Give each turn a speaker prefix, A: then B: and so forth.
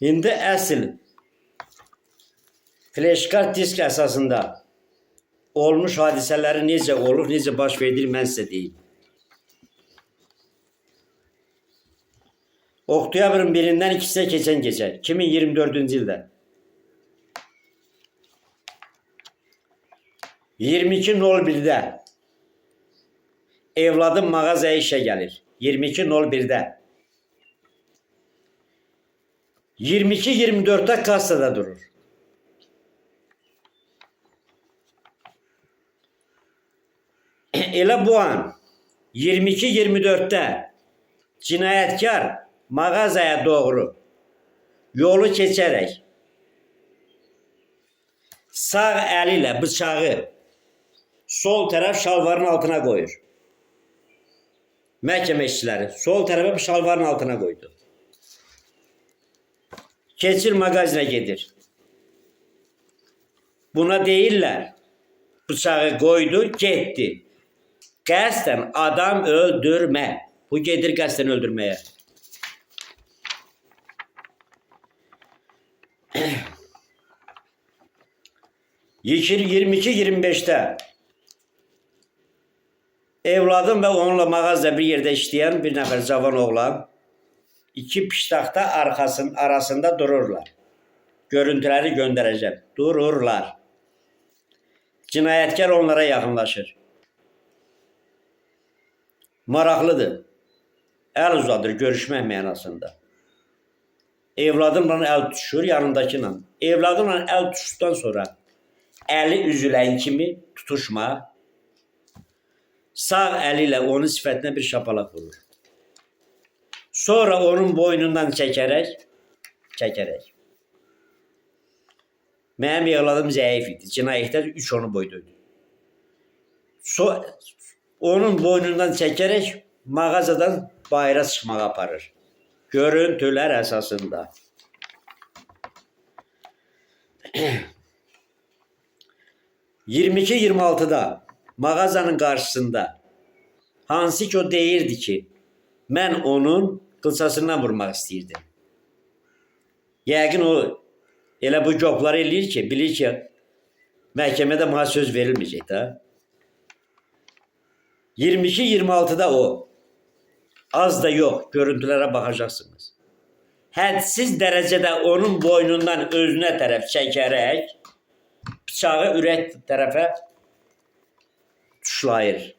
A: İndi əsl flashkart disk əsasında olmuş hadisələri necə olur, necə baş verir mən sizə deyim. Oktyabrın 1-dən 2-sinə keçən gecə 2024-cü ildə 22:01-də evladım mağazaya işə gəlir. 22:01-də 22:24-də kassada durur. Elə bu an 22:24-də cinayətkar mağazaya doğru yolu keçərək sağ əli ilə bıçağı sol tərəf şalvarın altına qoyur. Məhkəmə işçiləri sol tərəfə şalvarın altına qoydu. Keçir mağazinə gedir. Buna deyirlər, bıçağı qoydu, getdi. Qəsdən adam öldürmə. Bu gedir qəsdən öldürməyə. Yekir 22-25'te evladım ve onunla mağazada bir yerde işleyen bir nefer cavan oğlan iki piştaxta arasında dururlar. Görüntüleri göndereceğim. Dururlar. Cinayətkar onlara yaxınlaşır. Maraqlıdır. El uzadır görüşmək mənasında. Evladımla el tutuşur yanındakıyla. Evladımla el tutuştuktan sonra əli üzülən kimi tutuşma, sağ əli ilə onun sifətinə bir şapalaq vurur. Sonra onun boynundan çəkərək, mənim evladım zəif idi. Cinayətdə 3 onu boyduydu. Onun boynundan çəkərək mağazadan bayıra çıxmağa aparır. Görüntülər əsasında. (22-26'da mağazanın qarşısında hansı ki o deyirdi ki mən onun qılçasından vurmaq istəyirdim. Yəqin o elə bu copları eləyir ki, bilir ki məhkəmədə mənə söz verilməyəcək də. 22-26'da o az da yox görüntülərə baxacaqsınız. Hədsiz dərəcədə onun boynundan özünə tərəf çəkərək bıçağı ürək tərəfə tuşlayır.